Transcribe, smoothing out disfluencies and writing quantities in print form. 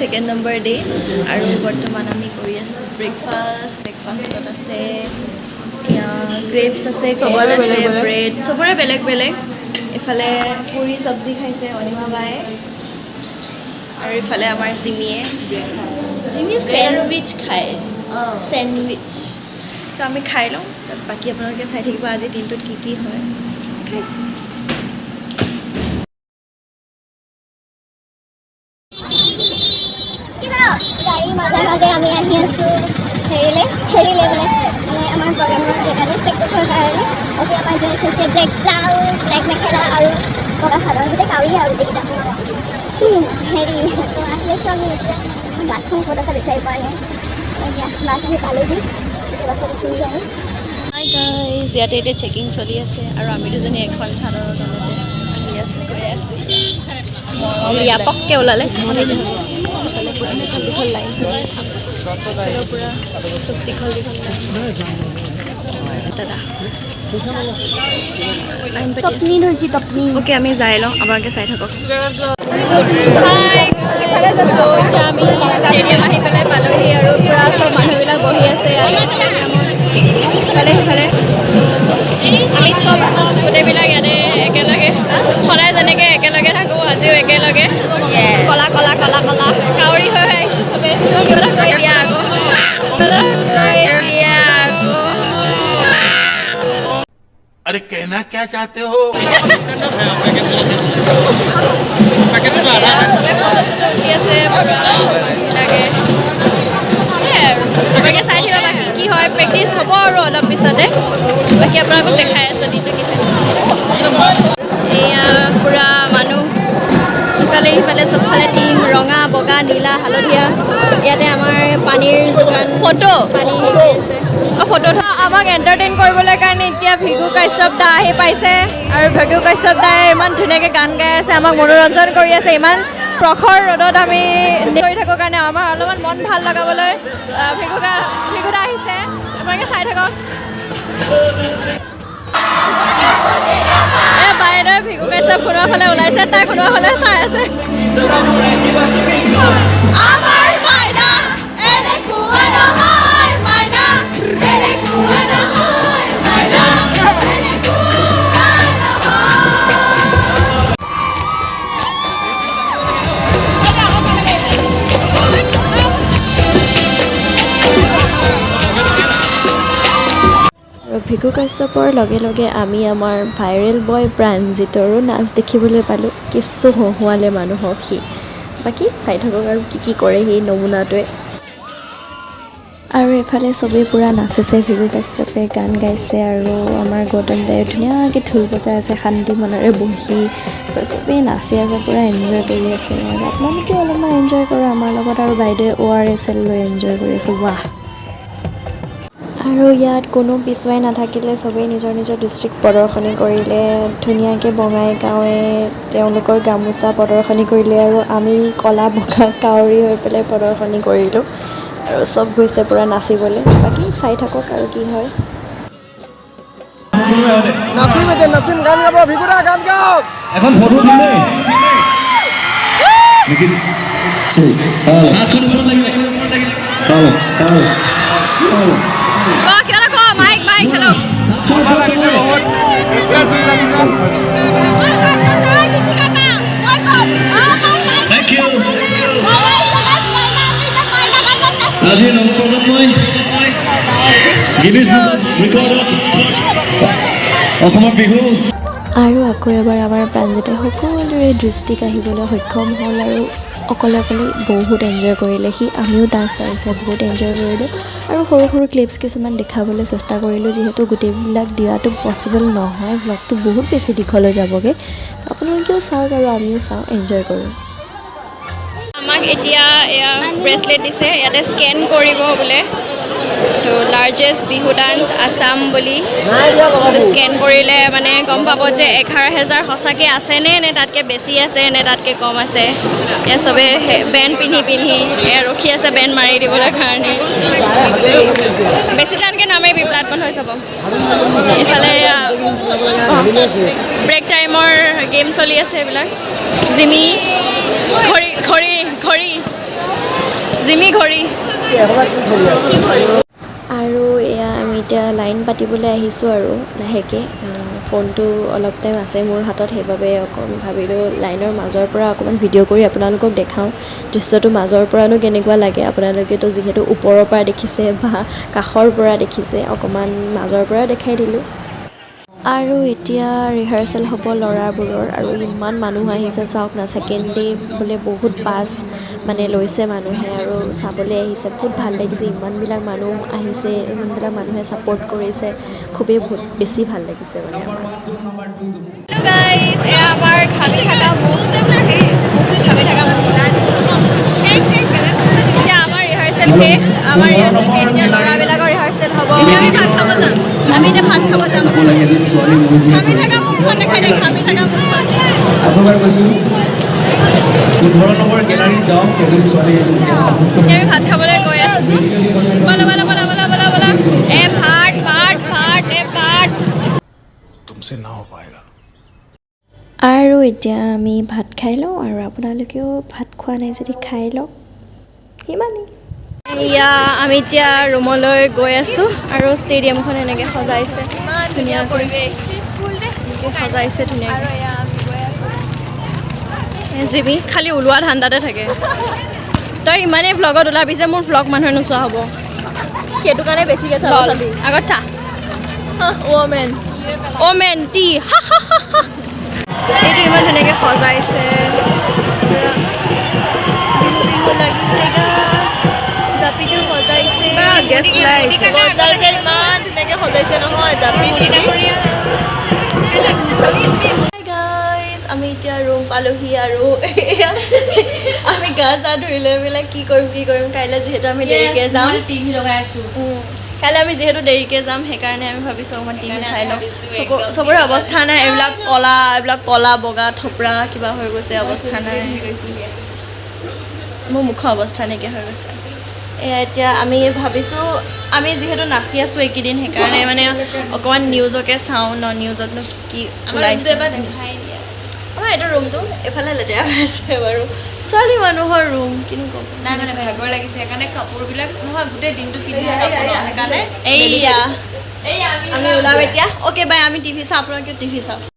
second number day আৰু বৰ্তমান আমি কৰি আছোঁ ব্ৰেকফাষ্টত আছে গ্ৰেপছ আছে কল আছে ব্ৰেড চবৰে বেলেগ বেলেগ এফালে পুৰি চব্জি খাইছে অনিমা বায়ে আৰু ইফালে আমাৰ জিমিয়ে চেণ্ডউইচ খায় চেণ্ডউইচ তো আমি খাই লওঁ বাকী আপোনালোকে চাই থাকিব আজি দিনটোত কি কি হয় খাইছে মাজে আমি আহি আছোঁ হেৰিলে মানে আমাৰ প্ৰগ্ৰেমৰ জেগালৈ প্ৰেক্টিছৰ কাৰণে আজি আমাৰ ড্ৰেছ হৈছে ব্লেক ব্লাউজ ব্লেক মেখেলা আৰু বগা চাদৰ গোটেই কাউৰী আৰু গোটেইকেইটা হেৰি তো আহি আছোঁ আমি এতিয়া বাছখন ক'ত আছে বিচাৰি পোৱা নাই এতিয়া বাছ আমি পালোহি বাছত উঠিম আৰু হাই গাইজ ইয়াতে এতিয়া চেকিং চলি আছে আৰু আমি দুজনী এখন চাদৰৰ তলতে আহি আছোঁ গৈ আছোঁ পককৈ ওলালে দীঘল লাইন চলি আছে পূৰা চব দীঘল লাইন দাদা টপনি ধৰিছোঁ টপনি অ'কে আমি যাই লওঁ আপোনালোকে চাই থাকক আমি ষ্টেডিয়াম আহি পেলাই পালোহি আৰু পূৰা চব মানুহবিলাক বহি আছে সিফালে আমি চব গোটেইবিলাক ইয়াতে একেলগে সদায় যেনেকৈ একেলগে থাকোঁ আজিও একেলগে কলা কাউৰী হৈ আহিছোঁ চবেই কিবা কৈ দিয়া আকৌ अरे कहना क्या चाहते हो চবে ফটো উঠি আছে লাগে চাই থাকিব বাকী কি হয় প্ৰেক্টিচ হ'ব আৰু অলপ পিছতে বাকী আপোনালোকক দেখাই আছে দিনটো কি এয়া পূৰা মানুহ সিফালে চবফালে টিম ৰঙা বগা নীলা হালধীয়া ইয়াতে আমাৰ পানীৰ যোগান পানী হেৰি আছে ফটো আমাক এণ্টাৰটেইন কৰিবলৈ কাৰণে এতিয়া ভিগু কাশ্যপ দা আহি পাইছে আৰু ভিগু কাশ্যপ দাই ইমান ধুনীয়াকৈ গান গাই আছে আমাক মনোৰঞ্জন কৰি আছে ইমান প্ৰখৰ ৰ'দত আমি কৰি থাকোঁ কাৰণে আমাৰ অলপমান মন ভাল লগাবলৈ ভিগু দা আহিছে আপোনালোকে চাই থাকক বাইদেৱে ভিগু কাশ্যপ কোনোবা ফালে ওলাইছে তাই কোনোবা ফালে চাই আছে ভিগু কাশ্যপৰ লগে লগে আমি আমাৰ ভাইৰেল বয় প্ৰাণজিতৰো নাচ দেখিবলৈ পালোঁ কিছু হহুৱালে মানুহক সি বাকী চাই থাকক আৰু কি কৰে সেই নমুনাটোৱে আৰু এফালে চবেই পূৰা নাচিছে ভিগু কাশ্যপে গান গাইছে আৰু আমাৰ গৌতম দাই ধুনীয়াকৈ ঢোল বজাই আছে শান্তি মনেৰে বহি চবেই নাচি আছে পূৰা এনজয় কৰি আছে আৰু আপোনালোকেও অলপমান এনজয় কৰে আমাৰ লগত আৰু বাইদেৱে ORSL লৈ এনজয় কৰি আছে ৱাহ আৰু ইয়াত কোনো পিছুৱাই নাথাকিলে চবেই নিজৰ ডিষ্ট্ৰিক্ট প্ৰদৰ্শনী কৰিলে ধুনীয়াকৈ বঙাইগাঁৱে তেওঁলোকৰ গামোচা প্ৰদৰ্শনী কৰিলে আৰু আমি কলা বগা কাউৰী হৈ পেলাই প্ৰদৰ্শনী কৰিলোঁ আৰু চব গৈছে পূৰা নাচিবলৈ বাকী চাই থাকক আৰু কি হয় নাচিম গান গাব ভিগুদা গান গাওক এখন ফটো দিলে নেকি হাতখন ওপৰত লাগিব মাইক হেল্ল' আজি নৱপ্ৰজন্মই গিনিছ ৰেকৰ্ডত অসমৰ বিহু আৰু আকৌ এবাৰ আমাৰ প্ৰাণজিতে সকলোৰে দৃষ্টিক আহিবলৈ সক্ষম হ'ল আৰু অকলে বহুত এনজয় কৰিলে আমিও তাক চাইছে বহুত এনজয় কৰিলোঁ আৰু সৰু ক্লিপছ কিছুমান দেখাবলৈ চেষ্টা কৰিলোঁ যিহেতু গোটেইবিলাক দিয়াটো পচিবল নহয় ব্লগটো বহুত বেছি দীঘল হৈ যাবগৈ আপোনালোকেও চাওক আৰু আমিও চাওঁ এনজয় কৰোঁ আমাক এতিয়া এয়া ব্ৰেচলেট দিছে ইয়াতে স্কেন কৰিব বোলে তো লাৰ্জেষ্ট বিহু ডান্স আছাম বুলি স্কেন কৰিলে মানে গম পাব যে 11,000 সঁচাকৈ আছেনে নে তাতকৈ বেছি আছে নে তাতকৈ কম আছে এয়া চবে বেণ্ড পিন্ধি ৰখি আছে বেণ্ড মাৰি দিবলৈ কাৰণে বেছি টানকৈ নামাৰিবি প্লাট বন্ধ হৈ যাব ইফালে ব্ৰেক টাইমৰ গেম চলি আছে এইবিলাক জিমি ঘড়ী জিমি ঘড়ী আৰু এয়া আমি এতিয়া লাইন পাতিবলৈ আহিছোঁ আৰু লাহেকৈ ফোনটো অলপ টাইম আছে মোৰ হাতত সেইবাবে অকণমান ভাবিলোঁ লাইনৰ মাজৰ পৰা অকণমান ভিডিঅ' কৰি আপোনালোকক দেখাওঁ দৃশ্যটো মাজৰ পৰানো কেনেকুৱা লাগে আপোনালোকেতো যিহেতু ওপৰৰ পৰা দেখিছে বা কাষৰ পৰা দেখিছে অকণমান মাজৰ পৰা দেখাই দিলোঁ আৰু এতিয়া ৰিহাৰ্চেল হ'ব ল'ৰাবোৰৰ আৰু ইমান মানুহ আহিছে চাওক না ছেকেণ্ড ডে বোলে বহুত পাছ মানে লৈছে মানুহে আৰু চাবলৈ আহিছে বহুত ভাল লাগিছে ইমানবিলাক মানুহ আহিছে ইমানবিলাক মানুহে ছাপোৰ্ট কৰিছে খুবেই বহুত বেছি ভাল লাগিছে মানে আমাৰ গাইজ এয়া আমাৰ ভাবি থকা এতিয়া আমাৰ ৰিহাৰ্চেল শেষ এতিয়া ল'ৰাবিলাকৰ ৰিহাৰ্চেল হ'ব আমি ভাত খাব যাম আমি এতিয়া ভাত খাব যাম ঘামি থকা মুখখন দেখাই দে ঘামি থকা মুখখন আপোনাক কৈছোঁ 15 নম্বৰ গেলাৰীত যাওঁ এজনী ছোৱালী এতিয়া আমি ভাত খাবলৈ গৈ আছোঁ বলা বলা বলা বলা বলা বলা এ ভাত ভাত ভাত এ ভাত तुमसे ना हो पाएगा আৰু এতিয়া আমি ভাত খাই লওঁ আৰু আপোনালোকেও ভাত খোৱা নাই যদি খাই লওক সিমানেই এয়া আমি এতিয়া ৰুমলৈ গৈ আছোঁ আৰু ষ্টেডিয়ামখন এনেকৈ সজাইছে ইমান ধুনীয়া পৰিৱেশ সজাইছে ধুনীয়াকৈ জিমি খালি ওলোৱা ধান্দাতে থাকে তই ইমানেই ভ্লগত ওলাবি যে মোৰ ভ্লগ মানুহে নোচোৱা হ'ব সেইটো কাৰণে বেছিকৈ চাব চাবি আগত চা অ'মেন টি এইটো ইমান ধুনীয়াকৈ সজাইছে লাগিছে জাপিটো সজাইছে ইমান ধুনীয়াকৈ সজাইছে নহয় জাপি গাইজ আমি এতিয়া ৰুম পালোহি আৰু আমি গা চা ধুই লৈ পেলাই কি কৰিম কাইলৈ যিহেতু আমি দেৰিকৈ যাম টিভি লগাই আছোঁ কাইলৈ আমি যিহেতু দেৰিকৈ যাম সেইকাৰণে আমি ভাবিছোঁ অকণমান টিভি চাই লওঁ চবৰে অৱস্থা নাই এইবিলাক কলা বগা থপৰা কিবা হৈ গৈছে অৱস্থা নাই মোৰ মুখৰ অৱস্থা নাইকিয়া হৈ গৈছে এয়া এতিয়া আমি ভাবিছোঁ আমি যিহেতু নাচি আছোঁ এইকেইদিন সেইকাৰণে মানে অকণমান নিউজকে চাওঁ ন নিউজতনো কি ওলাইছে আমাৰ এইটো ৰুমটো এইফালে লেতেৰা হৈ আছে বাৰু ছোৱালী মানুহৰ ৰুম কিনো ক'ব নাই মানে ভাগৰ লাগিছে সেইকাৰণে কাপোৰবিলাক নহয় গোটেই দিনটো পিন্ধি সেইকাৰণে এইয়া আমি ওলাম এতিয়া অ'কে বাই আমি টিভি চাওঁ আপোনালোকে টিভি চাওঁ